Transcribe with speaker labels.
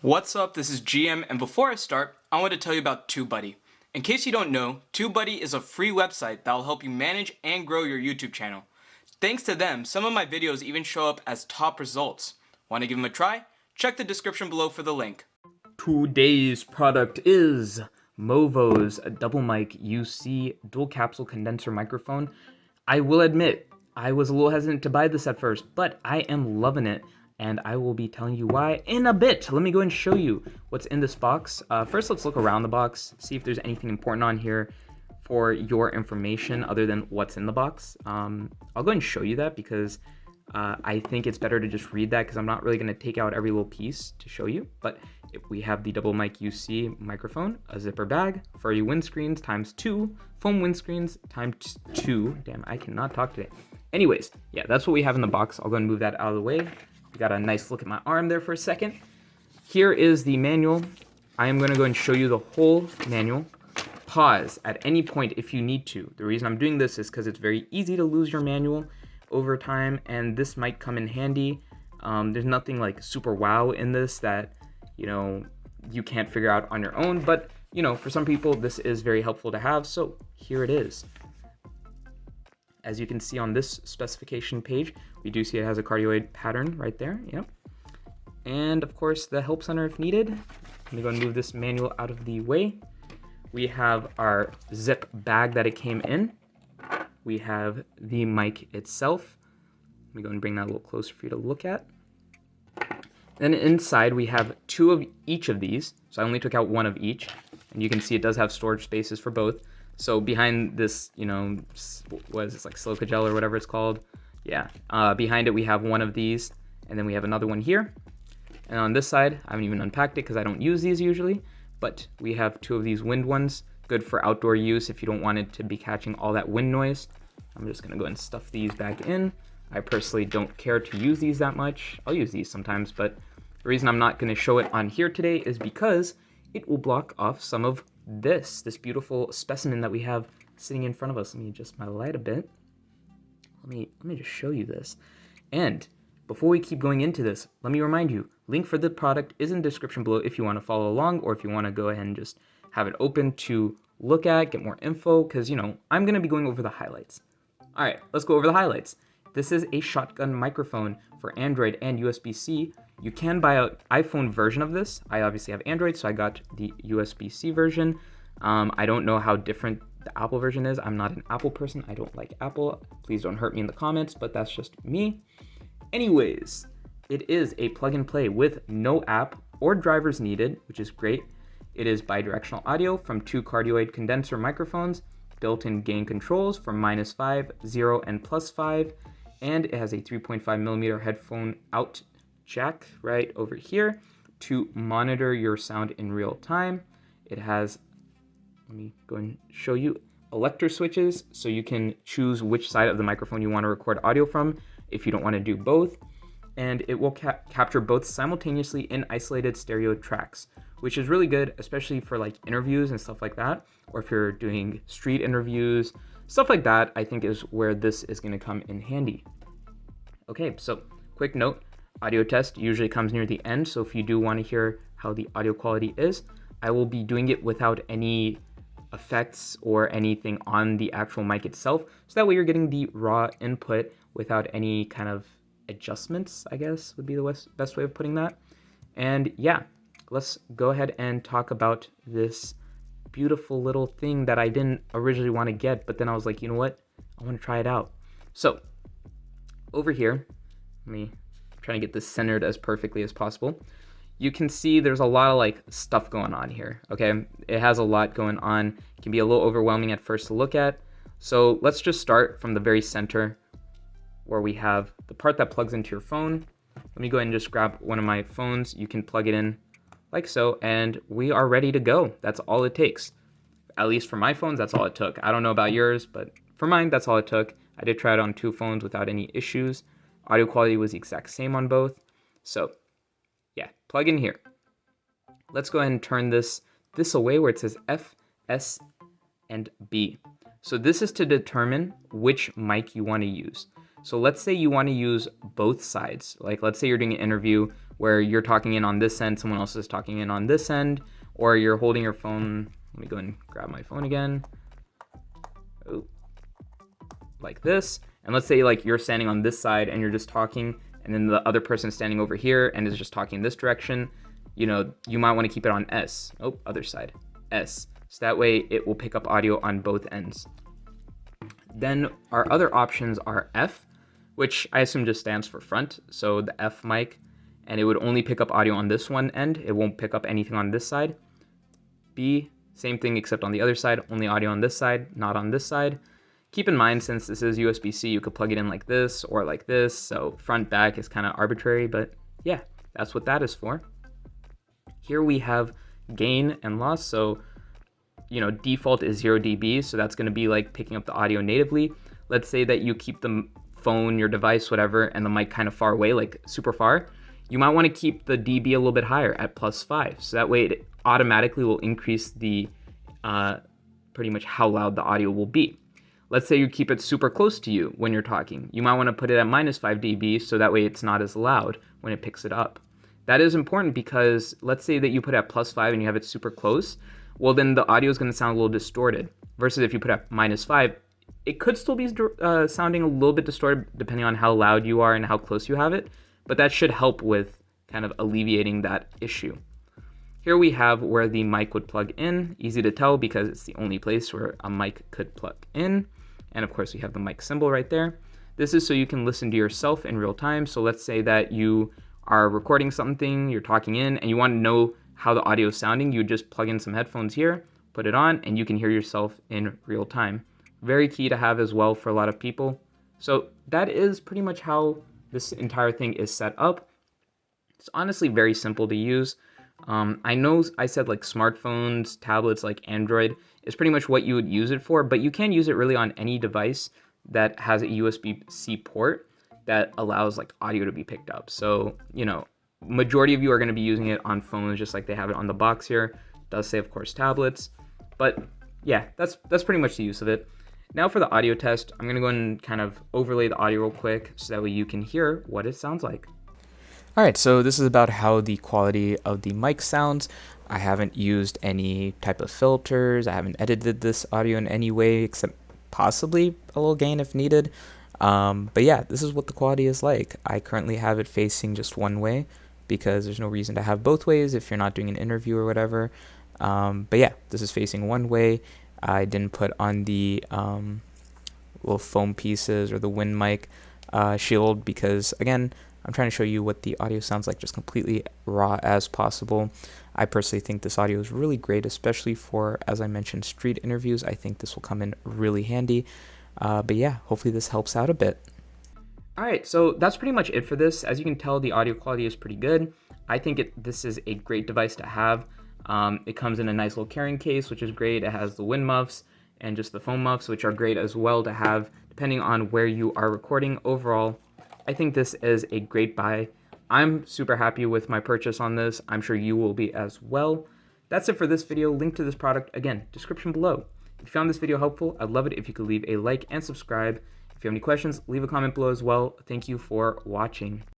Speaker 1: What's up, this is GM, and before I start, I want to tell you about TubeBuddy. In case you don't know, TubeBuddy is a free website that will help you manage and grow your YouTube channel. Thanks to them, some of my videos even show up as top results. Want to give them a try? Check the description below for the link.
Speaker 2: Today's product is Movo's DoubleMic-UC dual capsule condenser microphone. I will admit, I was a little hesitant to buy this at first, but I am loving it. And I will be telling you why in a bit. Let me go and show you what's in this box. First, let's look around the box, see if there's anything important on here for your information other than what's in the box. I'll go and show you that because I think it's better to just read that because I'm not really going to take out every little piece to show you. But if we have the DoubleMic-UC microphone, a zipper bag, furry windscreens ×2, foam windscreens ×2. Damn, I cannot talk today. Anyways, yeah, that's what we have in the box. I'll go and move that out of the way. We got a nice look at my arm there for a second. Here is the manual. I am going to go and show you the whole manual. Pause at any point if you need to. The reason I'm doing this is because it's very easy to lose your manual over time, and this might come in handy. There's nothing like super wow in this that, you can't figure out on your own, but, for some people, this is very helpful to have, so here it is. As you can see on this specification page, we do see it has a cardioid pattern right there, yep. And of course, the help center if needed. Let me go and move this manual out of the way. We have our zip bag that it came in. We have the mic itself. Let me go and bring that a little closer for you to look at. Then inside we have 2 of each of these. So I only took out 1 of each. And you can see it does have storage spaces for both. So behind this, what is this, like silica gel or whatever it's called? Yeah, behind it we have 1 of these, and then we have another one here. And on this side, I haven't even unpacked it because I don't use these usually, but we have 2 of these wind ones, good for outdoor use if you don't want it to be catching all that wind noise. I'm just gonna go and stuff these back in. I personally don't care to use these that much. I'll use these sometimes, but the reason I'm not gonna show it on here today is because it will block off some of this beautiful specimen that we have sitting in front of us. Let me adjust my light a bit. Let me just show you this. And before we keep going into this, let me remind you, link for the product is in the description below if you want to follow along or if you want to go ahead and just have it open to look at, get more info, because, I'm going to be going over the highlights. All right, let's go over the highlights. This is a shotgun microphone for Android and USB-C. You can buy an iPhone version of this. I obviously have Android, so I got the USB-C version. I don't know how different the Apple version is. I'm not an Apple person. I don't like Apple. Please don't hurt me in the comments, but that's just me. Anyways, it is a plug and play with no app or drivers needed, which is great. It is bidirectional audio from 2 cardioid condenser microphones, built-in gain controls from -5, 0, and +5, and it has a 3.5mm headphone out jack right over here to monitor your sound in real time. It has, let me go and show you, elector switches, so you can choose which side of the microphone you want to record audio from if you don't want to do both. And it will capture both simultaneously in isolated stereo tracks, which is really good, especially for like interviews and stuff like that, or if you're doing street interviews, stuff like that, I think is where this is going to come in handy. Okay, so quick note, audio test usually comes near the end, so if you do want to hear how the audio quality is, I will be doing it without any effects or anything on the actual mic itself, so that way you're getting the raw input without any kind of adjustments, I guess would be the best way of putting that. And yeah, let's go ahead and talk about this beautiful little thing that I didn't originally want to get, but then I was like, you know what, I want to try it out. So over here, I'm trying to get this centered as perfectly as possible. You can see there's a lot of like stuff going on here, okay? It has a lot going on. It can be a little overwhelming at first to look at. So let's just start from the very center where we have the part that plugs into your phone. Let me go ahead and just grab one of my phones. You can plug it in like so, and we are ready to go. That's all it takes. At least for my phones, that's all it took. I don't know about yours, but for mine, that's all it took. I did try it on 2 phones without any issues. Audio quality was the exact same on both. So yeah, plug in here. Let's go ahead and turn this away where it says F, S, and B. So this is to determine which mic you want to use. So let's say you want to use both sides. Like let's say you're doing an interview where you're talking in on this end, someone else is talking in on this end, or you're holding your phone. Let me go and grab my phone again. Oh, like this. And let's say like you're standing on this side and you're just talking, and then the other person is standing over here and is just talking in this direction. You know, you might want to keep it on S. Oh, other side, S. So that way it will pick up audio on both ends. Then our other options are F, which I assume just stands for front. So the F mic, and it would only pick up audio on this one end. It won't pick up anything on this side. B, same thing except on the other side, only audio on this side, not on this side. Keep in mind, since this is USB-C, you could plug it in like this or like this. So front, back is kind of arbitrary, but yeah, that's what that is for. Here we have gain and loss. So, you know, default is 0 dB. So that's going to be like picking up the audio natively. Let's say that you keep the phone, your device, whatever, and the mic kind of far away, like super far. You might want to keep the dB a little bit higher at +5. So that way it automatically will increase the pretty much how loud the audio will be. Let's say you keep it super close to you when you're talking. You might want to put it at -5 dB so that way it's not as loud when it picks it up. That is important because let's say that you put it at +5 and you have it super close. Well, then the audio is going to sound a little distorted. Versus if you put it at -5, it could still be sounding a little bit distorted depending on how loud you are and how close you have it. But that should help with kind of alleviating that issue. Here we have where the mic would plug in. Easy to tell because it's the only place where a mic could plug in. And of course we have the mic symbol right there. This is so you can listen to yourself in real time. So let's say that you are recording something, you're talking in, and you want to know how the audio is sounding. You just plug in some headphones here, put it on, and you can hear yourself in real time. Very key to have as well for a lot of people. So that is pretty much how this entire thing is set up. It's honestly very simple to use. I know I said like smartphones, tablets like Android is pretty much what you would use it for, but you can use it really on any device that has a USB-C port that allows like audio to be picked up. So, you know, majority of you are going to be using it on phones just like they have it on the box here. It does say, of course, tablets. But yeah, that's pretty much the use of it. Now for the audio test, I'm going to go and kind of overlay the audio real quick so that way you can hear what it sounds like. All right, so this is about how the quality of the mic sounds. I haven't used any type of filters. I haven't edited this audio in any way except possibly a little gain if needed. But yeah, this is what the quality is like. I currently have it facing just one way because there's no reason to have both ways if you're not doing an interview or whatever. But yeah, this is facing one way. I didn't put on the little foam pieces or the wind mic shield because, again, I'm trying to show you what the audio sounds like just completely raw as possible. I personally think this audio is really great, especially for, as I mentioned, street interviews. I think this will come in really handy. But yeah, hopefully this helps out a bit. All right, so that's pretty much it for this. As you can tell, the audio quality is pretty good. I think this is a great device to have. It comes in a nice little carrying case, which is great. It has the wind muffs and just the foam muffs, which are great as well to have depending on where you are recording. Overall, I think this is a great buy. I'm super happy with my purchase on this. I'm sure you will be as well. That's it for this video. Link to this product, again, description below. If you found this video helpful, I'd love it if you could leave a like and subscribe. If you have any questions, leave a comment below as well. Thank you for watching.